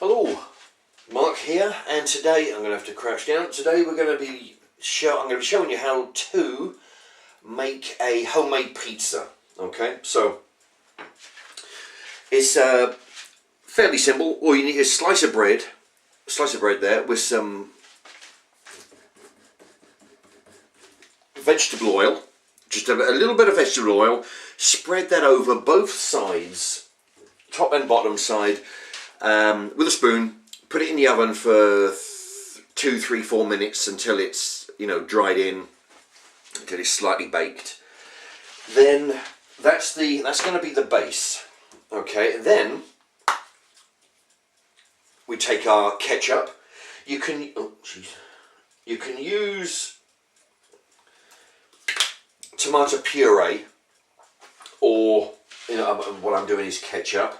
Hello, Mark here, and today I'm going to have to crouch down. Today I'm going to be showing you how to make a homemade pizza. Okay, so it's fairly simple. All you need is a slice of bread there with some vegetable oil, just a little bit of vegetable oil. Spread that over both sides, top and bottom side, with a spoon. Put it in the oven for 2, 3, 4 minutes until it's dried in, until it's slightly baked. Then that's going to be the base. Okay, then we take our ketchup. You can use tomato puree, or what I'm doing is ketchup.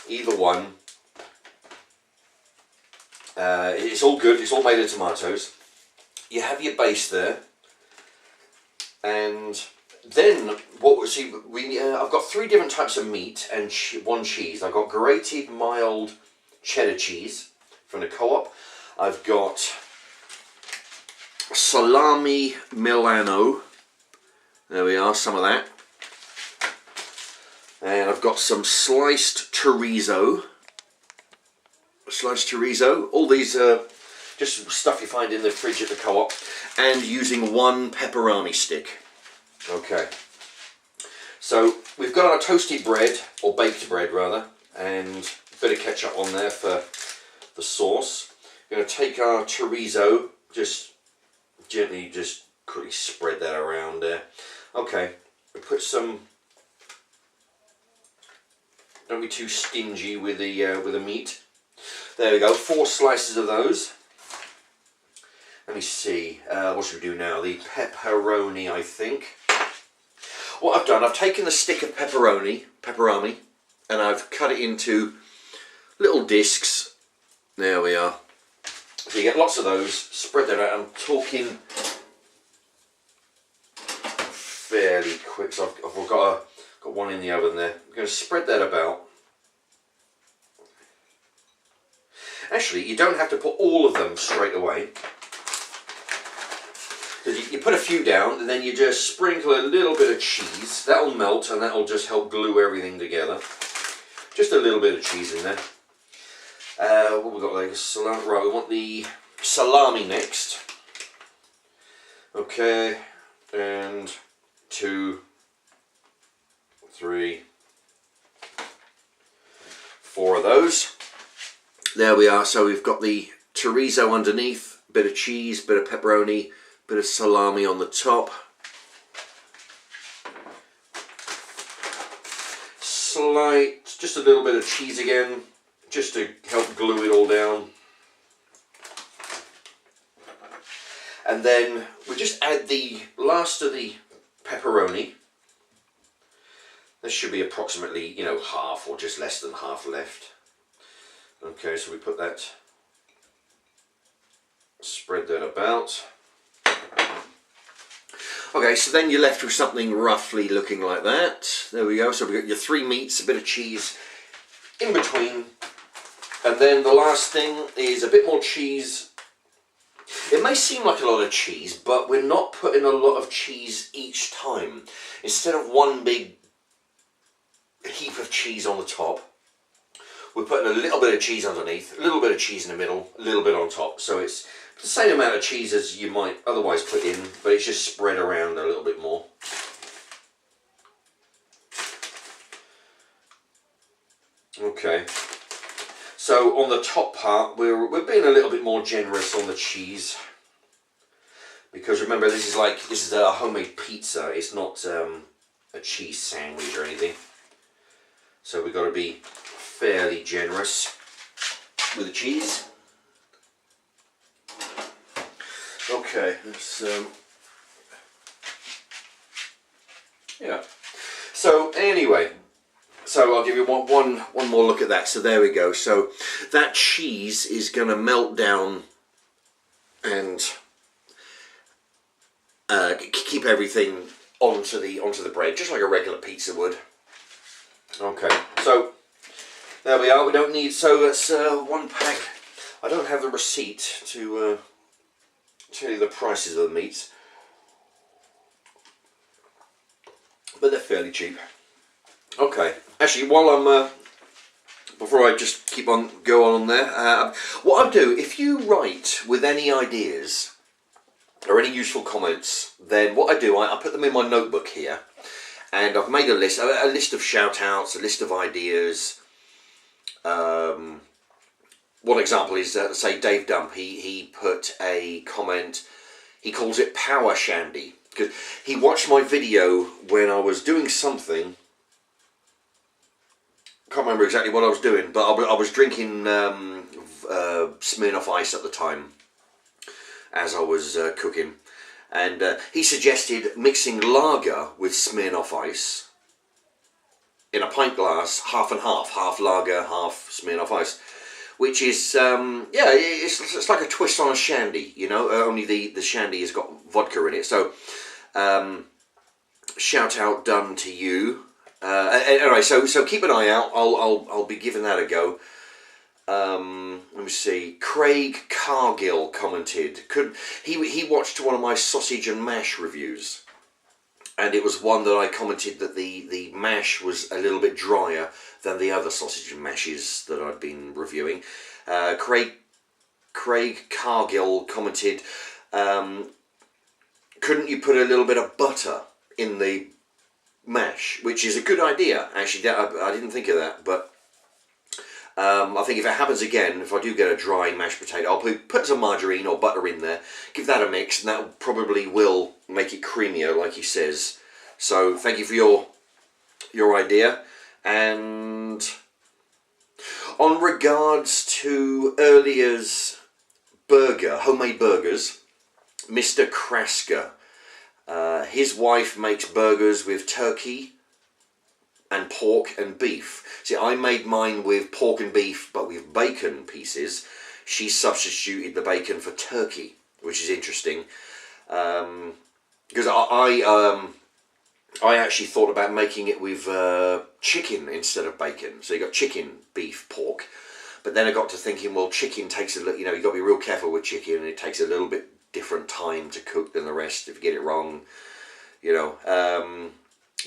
Either one. It's all good. It's all made of tomatoes. You have your base there, and then I've got 3 different types of meat and 1 cheese. I've got grated mild cheddar cheese from the Co-op. I've got salami Milano. There we are, some of that. And I've got some sliced chorizo. All these are just stuff you find in the fridge at the Co-op. And using 1 pepperoni stick. Okay. So we've got our toasted bread, or baked bread rather, and a bit of ketchup on there for the sauce. We're going to take our chorizo, just gently quickly spread that around there. Okay, we put some. Don't be too stingy with the meat. There we go, 4 slices of those. Let me see, what should we do now? The pepperoni, I think. What I've done, I've taken the stick of pepperoni, and I've cut it into little discs. There we are. So you get lots of those. Spread that out. I'm talking fairly quick. So I've got one in the oven there. I'm going to spread that about. Actually, you don't have to put all of them straight away. You put a few down, and then you just sprinkle a little bit of cheese. That'll melt, and that'll just help glue everything together. Just a little bit of cheese in there. What we got there? Salami. Right, we want the salami next. Okay, and 2, 3, 4 of those. There we are. So we've got the chorizo underneath, bit of cheese, bit of pepperoni, bit of salami on the top. Just a little bit of cheese again, just to help glue it all down. And then we just add the last of the pepperoni. There should be approximately, half or just less than half left. Okay, so we put that, spread that about. Okay, so then you're left with something roughly looking like that. There we go. So we've got your 3 meats, a bit of cheese in between. And then the last thing is a bit more cheese. It may seem like a lot of cheese, but we're not putting a lot of cheese each time. Instead of one big heap of cheese on the top, we're putting a little bit of cheese underneath, a little bit of cheese in the middle, a little bit on top. So it's the same amount of cheese as you might otherwise put in, but it's just spread around a little bit more. Okay. So on the top part, we're being a little bit more generous on the cheese, because remember this is a homemade pizza. It's not a cheese sandwich or anything. So we've got to be fairly generous with the cheese. Okay, let's yeah. So anyway, so I'll give you one more look at that. So there we go. So that cheese is going to melt down and keep everything onto the bread, just like a regular pizza would. Okay, so There we are. We don't need, so that's 1 pack. I don't have the receipt to tell you the prices of the meats, but they're fairly cheap. Okay, actually, while I'm before I just keep on go on there, what I'll do, if you write with any ideas or any useful comments, then what I do, I put them in my notebook here, and I've made a list of shout outs, a list of ideas. One example is, say, Dave Dump, he put a comment, he calls it Power Shandy, because he watched my video when I was doing something. Can't remember exactly what I was doing, but I was drinking Smirnoff Ice at the time as I was cooking, and he suggested mixing lager with Smirnoff Ice in a pint glass, half and half lager, half Smirnoff Ice, which is yeah, it's like a twist on a shandy, you know, only the shandy has got vodka in it. So shout out done to you. Anyway, so keep an eye out. I'll be giving that a go. Let me see. Craig Cargill commented. He watched one of my sausage and mash reviews, and it was one that I commented that the mash was a little bit drier than the other sausage and mashes that I'd been reviewing. Craig Cargill commented, couldn't you put a little bit of butter in the mash, which is a good idea, actually. I didn't think of that, but I think if it happens again, if I do get a dry mashed potato, I'll put some margarine or butter in there, give that a mix, and that probably will make it creamier, like he says. So thank you for your idea. And on regards to earlier's burger, homemade burgers, Mr. Krasker, his wife makes burgers with turkey and pork and beef. See, I made mine with pork and beef, but with bacon pieces. She substituted the bacon for turkey, which is interesting. Because I actually thought about making it with chicken instead of bacon. So you got chicken, beef, pork. But then I got to thinking, well, chicken takes a little, you know, you got to be real careful with chicken, and it takes a little bit different time to cook than the rest if you get it wrong, you know.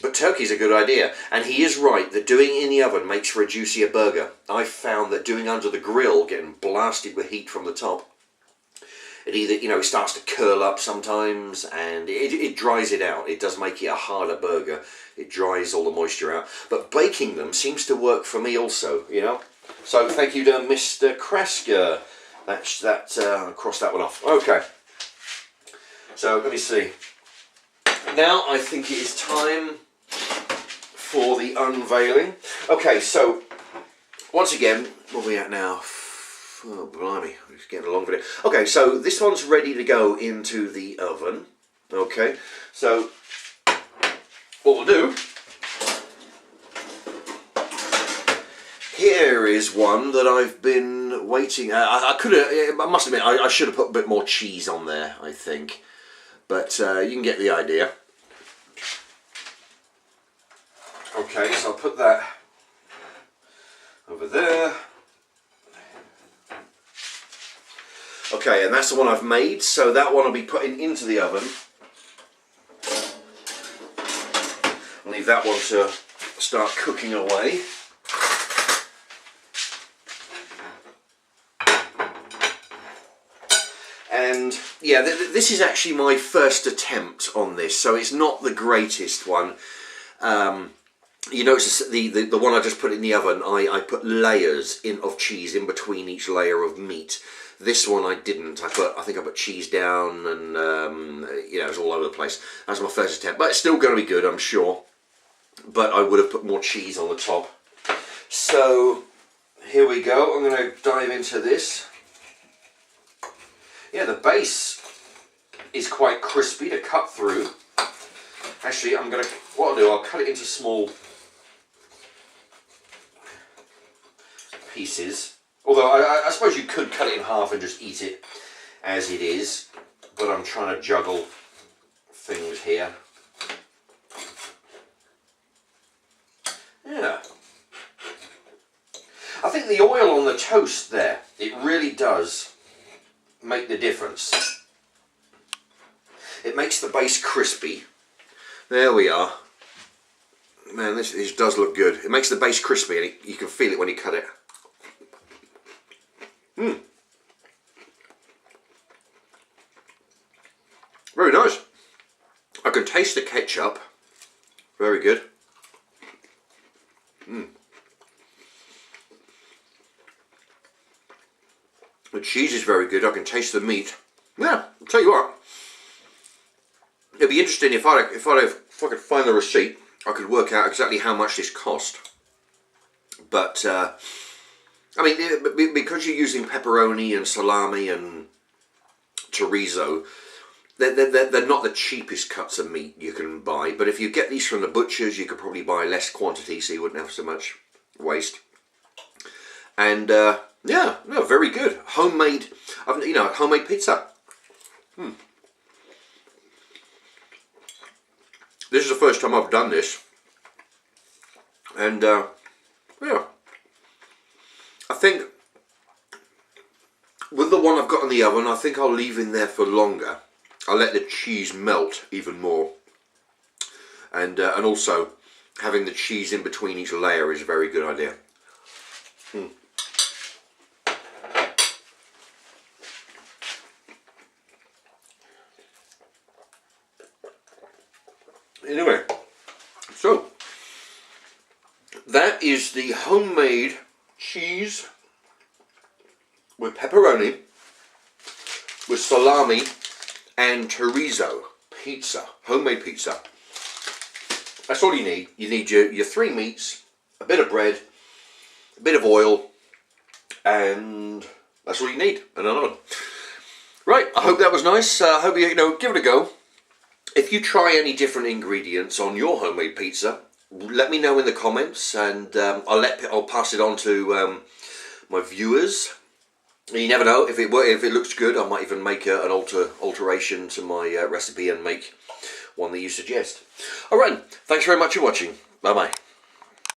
But turkey's a good idea, and he is right that doing it in the oven makes for a juicier burger. I found that doing under the grill, getting blasted with heat from the top, it either, you know, it starts to curl up sometimes, and it dries it out. It does make it a harder burger. It dries all the moisture out. But baking them seems to work for me also, you know. So thank you to Mr. Krasker. I'll cross that one off. Okay. So let me see. Now I think it is time for the unveiling. Okay, so once again, where are we at now? Oh, blimey, we're just getting along with it. Okay, so this one's ready to go into the oven. Okay, so what we'll do, here is one that I've been waiting. I must admit, I should have put a bit more cheese on there, I think. But you can get the idea. Okay, so I'll put that over there. Okay, and that's the one I've made, so that one will be putting into the oven. I'll leave that one to start cooking away. And yeah, this is actually my first attempt on this, so it's not the greatest one. You notice the one I just put in the oven, I put layers of cheese in between each layer of meat. This one I didn't. I think I put cheese down, and you know, it's all over the place. That's my first attempt, but it's still going to be good, I'm sure. But I would have put more cheese on the top. So here we go. I'm going to dive into this. Yeah, the base is quite crispy to cut through. Actually, what I'll do, I'll cut it into small pieces. Although I suppose you could cut it in half and just eat it as it is, but I'm trying to juggle things here. Yeah. I think the oil on the toast there, it really does make the difference. It makes the base crispy. There we are. Man, this does look good. It makes the base crispy, and you can feel it when you cut it. Very nice. I can taste the ketchup. Very good. The cheese is very good. I can taste the meat. Yeah, I'll tell you what. It'd be interesting if I could find the receipt. I could work out exactly how much this cost. But I mean, because you're using pepperoni and salami and chorizo, they're not the cheapest cuts of meat you can buy. But if you get these from the butchers, you could probably buy less quantity, so you wouldn't have so much waste. And yeah, no, very good. Homemade, homemade pizza. This is the first time I've done this, and yeah, I think with the one I've got in the oven, I think I'll leave in there for longer. I'll let the cheese melt even more, and also having the cheese in between each layer is a very good idea. Anyway, so that is the homemade cheese with pepperoni, with salami and chorizo pizza, homemade pizza. That's all you need. You need your 3 meats, a bit of bread, a bit of oil, and that's all you need, and an oven. Right, I hope that was nice. I hope you give it a go. If you try any different ingredients on your homemade pizza, let me know in the comments, and I'll pass it on to my viewers. You never know, if it looks good, I might even make an alteration to my recipe and make one that you suggest. Alright, thanks very much for watching. Bye bye.